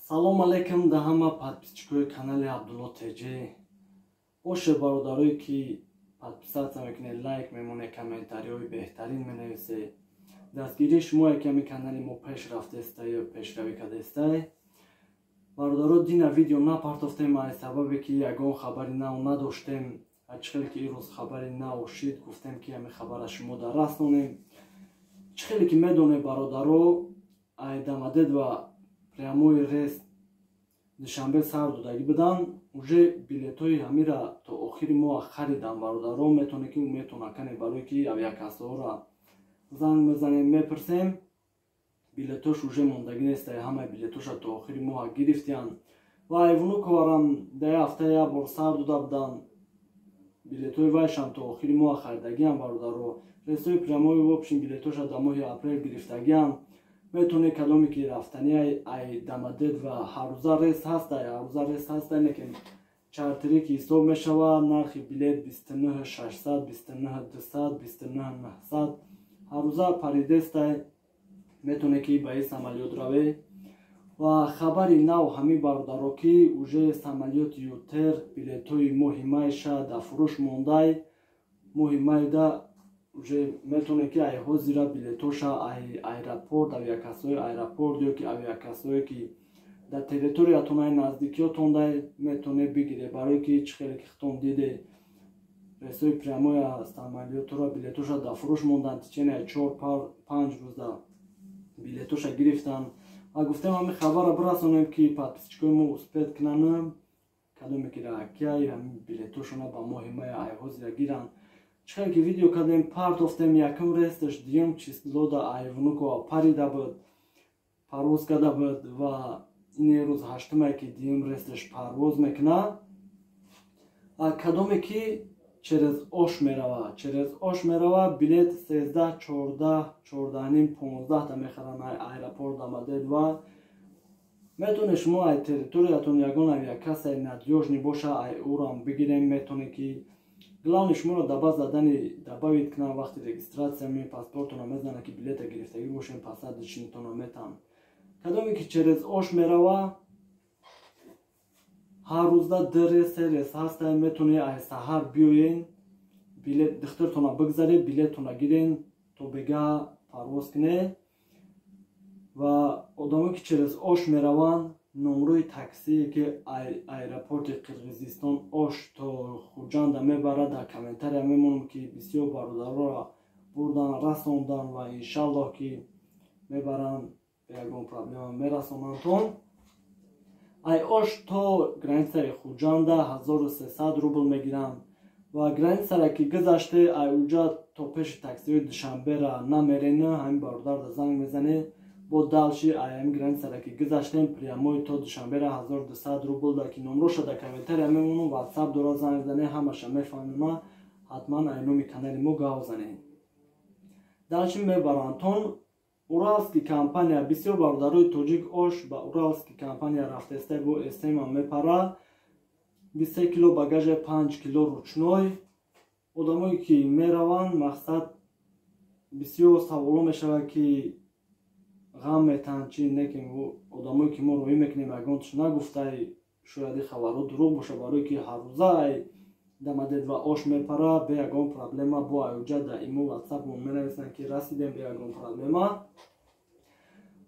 Салом алейкум да ҳама подписчикои канали Абдулло Теҷи. Боше бародарои ки подписатсия мекунед, лайк мемонед, комментариҳои беҳтарин менависед. Дастгирии шумо яками канали мо пеш рафтеста ё пешравӣ кардестай. Бародаро дина видео напартофтем аз сабабе ки ягон хабари нав надоштем. Ачхеле ки ирӯз хабари нав шид, гуфтем ки ҳамин хабара шумо дар расонем. Чихеле ки медонед бародаро, айдамадед ва прямои рейс душанбе сар додагӣ будан. Уже билетҳои ҳамира то охири моҳ харидам бародаро. Метонед ки умедтон накунед барои ки авиакассаҳоро занг мезанем, мепурсем. Билетҳош уже мондагӣ неста, ҳамаи билетҳоша то охири моҳ гирифтиянд. Ва айвунуковарам дар ҳафтаи як бор сар дода буданд. Билетҳои вайшам то охири моҳ харидагиам бародаро. Рейсҳои прямои вопшин билетҳоша дар моҳи апрел гирифтагиам. Метонед кадоме ки рафтани айдамадед ва ҳаррӯза рейс ҳастай, лекин чартирӣ ки ҳисоб мешавад, нархи билет 29600, 29200, 29900 ҳаррӯза паридестай. Метонед ки ба ин самолёт равед. Ва хабари нав ҳамин бародаро ки уже самолёти ютер билетҳои моҳи майша дар фурӯш мондай. Моҳи майда уже метонед ки ай ҳозира билетҳоша аэропорт, авиакассаҳои аэропорт ё ки авиакассаҳое ки дар территориятон ай наздикиётондай метонед бигиред, барои ки чихеле ки хитон диде рейсҳои прямои самолётро билетҳоша дар фурӯш монданд. Тичене 4-5 рӯза билетҳоша гирифтанд. Ва гуфтем ҳамин хабарро бирасонем ки подписчикои мо успед кунанд, кадоме ки ракияи ҳамин билетҳошона ба моҳи май ай ҳозира гиранд. Чихеле ки видео кардем, партофтем якум рейсаш дуюм число да айвунукова парида буд, парвоз карда буд. Ва ин рӯз ҳаштумае ки дуюм рейсаш парвоз мекунад. Кадоме ки через ош мерава, билет 13, 14, 14,5, 15 та мехаранд аэропорт Дамадед. Ва метонед шумо ай территориятон ягон авиакассаи надёжни боша, ай урам бигирем. Метонед ки главни шуморо даба задани дабавид кунанд. Вақти регистратсия ми паспортона мезананд ки билета гирифтагӣ бошем, пасади чинтона метан. Кадоме ки через ош мерава, ҳар рӯза 2 рейс 3 рейс ҳастай. Метонед ай саҳар биёен, билет духтартона бигзаред, билеттона гирен то бегаҳ парвоз кунед. Ва одамое ки через ош мераванд, номрои таксие ки аэропорти Қирғизистон ош то Хуҷанда мебарад, дар комментария мемонам ки бисёр бародароро бурдан расондан ва иншаллоҳ ки мебаранд, ягон проблема мерасонандтон. Ай ош то границаи Хуҷанда 1300 рубл мегиранд. Ва границаро ки гузаште, ай уҷа то пеши таксиҳои Душанбера намерена, ҳамин бародарда занг мезанед. Бо далши ҳамин границаро ки гузаштем, прямои то Душанбера 1200 рубл да ки номроша дар комментария мемонам, ватсап дора занг занед, ҳамаша мефаҳмема. ҳатман ай номи канали мо гав занед. далши мебарандтон. Уралский компания, бисёр бародарои тоҷик ош ба Уралский компания рафтестай, бо эсема мепара. 23 кило багажа, 5 кило ручной. Одамое ки мераванд, мақсад бисёр саволо мешавад ки ғам метан чи некин. Одамое ки мо роҳӣ мекунем, ягонташ нагуфтай, шояд ин хабарҳо дурӯғ боша, барои ки ҳаррӯза ай Дамадед ва ош мепара бе ягон проблема. Бо айуҷа дар имо ватсапмон менависанд ки расидем бе ягон проблема.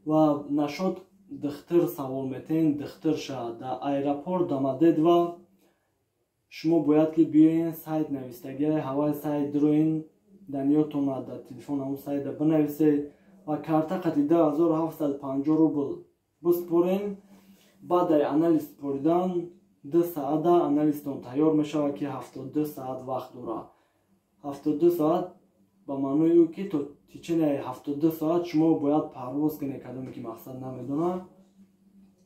Ва нашод духтир савол метен, духтирша дар аэропорт Дамадед. Ва шумо бояд ки биёен сайт навистагиай ҳавай сайт дроин, даниётона дар телефон ҳамун сайда бинависед. Ва карта қати 2750 рубл биспорен. баъд ай анализ споридан 2 саъата анализтон тайёр мешавад ки 72 саъат вақт дорад. 72 саъат ба маънои ӯ ки то тичене 72 саъат шумо бояд парвоз кунед, кадоме ки мақсад намедонад.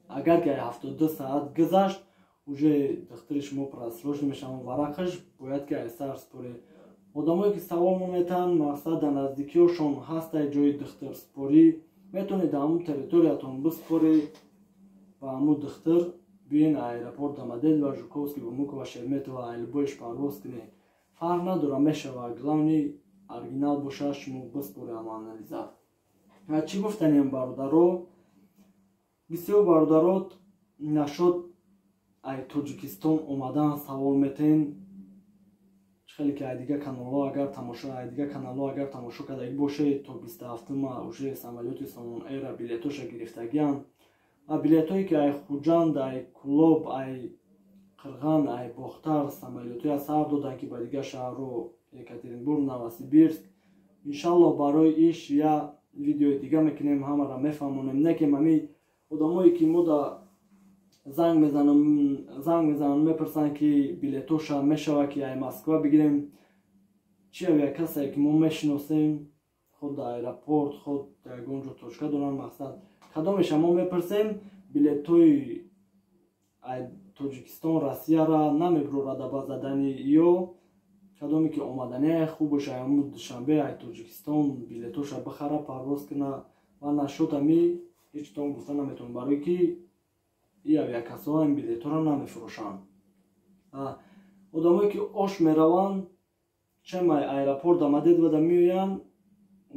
агар ки 72 саъат гузашт, уже духтири шумо просрочно мешавад, варақаш бояд ки ай сар според. одамое ки савол монетанд, мақсад дар наздикиёшон ҳастай ҷои духтирспорӣ, метонед дар ҳамун территориятон биспоред ба ҳамун духтир. биёен аэропорт Дамадед ва Жуковский, Внуково, Шереметово, Айлбоиш парвоз кунед. фарқ надорад, мешавад. главни оригинал боша, шумо биспоред ҳама анализа. чӣ гуфтанем бародаро? бисёр бародарот нашуд ай Тоҷикистон омадан савол метен хеле ки ай дига каналҳо агар тамошо кардаги бошед то 27-ма уже самолёти Somon Air билетоша гирифтагиам ва билетҳое ки ай Хуҷанд, ай Кӯлоб, ай Қирған, ай Бохтар самолётҳоя сар додан ки ба дига шаҳрҳо Екатеринбург, Новосибирск иншаллоҳ барои иш я видеои дига мекунем, ҳамаро мефаҳмонем. Не ки ҳами одамое ки мо да занг мезананд мепурсанд ки билетоша мешава ки ай Москва бигирем, чи авиа касае ки мо мешиносем худ дар аэропорт, худ ягон ҷо точка доранд мақсад кадомеша мо мепурсем, билетҳои ай Тоҷикистон Россияра намебурорада ба задани ё кадоме ки омаданияи хуб боша ҳамун душанбе ай Тоҷикистон билетоша бихара парвоз кина ва нашуд ҳами ҳеҷ том гуфта наметавонам барои ки и авиакасоҳо ин билетҳоро намефурӯшанд. Одамое ки ош мераванд чем ай аэропорт амадед вада меоянд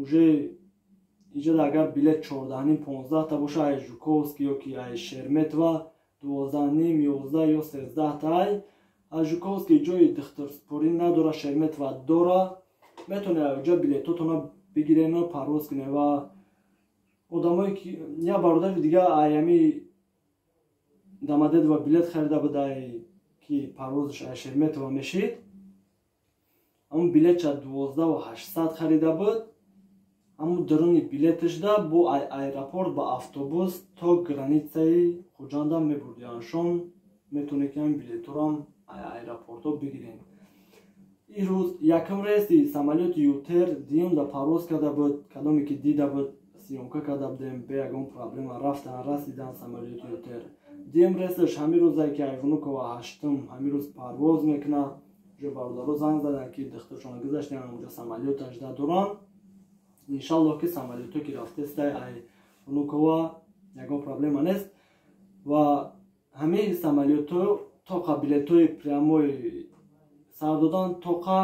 уже иҷода агар билет 14-15 та боша ай Жуковский ё ки ай Шереметова 12-11 ё 13 та ай Жуковский ҷои духтурспорӣ надора, Шереметова дора, метавонед аҷа билетотона бигирена парвоз кунед. Ва одамое ки я бародари дига аями дамадедова билет харида буд ки парвозаш ай Шереметова мешид, ҳамун билетша 12800 харида буд, ҳамун даруни билеташда бо аэропорт ба автобус то границаи Хуҷандам мебурдияншон. Метавонед ки ҳамин билетҳоро аэропортҳо бигирем. ин рӯз якум рейси самолёти Ютер диюмда парвоз карда буд, кадоме ки дида буд сиёмка карда будем бе ягон проблема рафтан расидан самолёти Ютер. Диюм рейсаш ҳамин рӯзае ки ай Внукова 8-ум ҳамин рӯз парвоз мекунад. ҷо бародаро занг заданд ки духтуршона гузаштем онҷа самолёт ажда доранд. иншаллоҳ ки самолёто ки рафтестай ай Внукова ягон проблема нест. ва ҳамин самолётҳо тоқа билетҳои прямои сар додан тоқа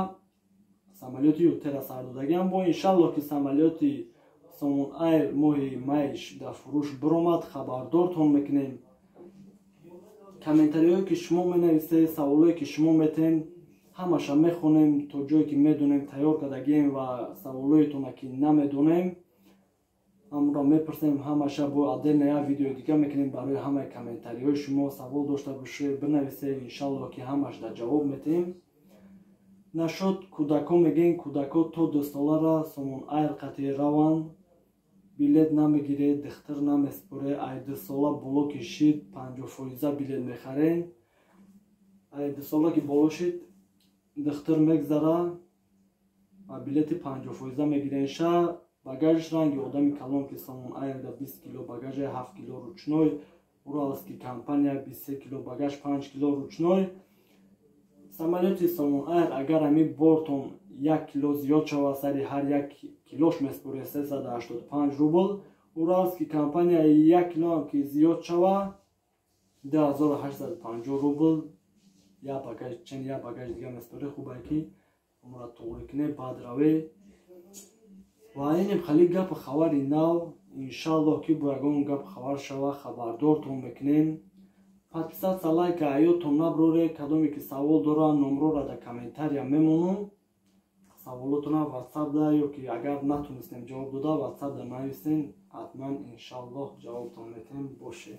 самолёти Ютера сар додагиам. бо иншаллоҳ ки самолёти Somon Air моҳи майш дар фурӯш биромад хабардортон мекунем. комментариҳое ки шумо менависед, саволое ки шумо метен ҳамаша мехонем то ҷое ки медонем тайёр кардагием ва саволоетона ки намедонем ҳамро мепурсем, ҳамаша бо отдельно як видеои дига мекунем барои ҳамаи комментариҳои шумо. Савол дошта бошед бинависед, иншаллоҳ ки ҳамаш дар ҷавоб метиҳем. нашуд кӯдакон мегӯян кӯдако то 2 солара Somon Air қатъи раванд, билет намегиред, духтур намеспуре. ай 2 сола боло кишид 50% билет мехарен. ай 2 сола ки боло шид духтур мегзара ва билети 50% мегирен. ша багажиш ранги одами калон ки Somon Air да 20 кило багажа 7 кило ручной, Уралский компания 23 кило багаж 5 кило ручной. самолёти Somon Air агар ҳами бортон 1 кило зиёд шава, сари ҳар 1 килош меспуре 385 рубл. Уралский компания 1 кило ам ки зиёд шава 2850 рубл. я багаж дига меспуре. хубае ки умра тоғри куне баъд раве. ва инем хали гапу хабари нав. иншаллоҳ ки бо ягон гапу хабар шава хабардортон мекунем. подписаться, лайка аётон наброре. кадоме ки савол дора номрора дар комментария мемонам. саволотона WhatsApp да ё ки агар натунистем ҷавоб дода WhatsApp да нависен, ҳатман иншаллоҳ ҷавобтон метем боше.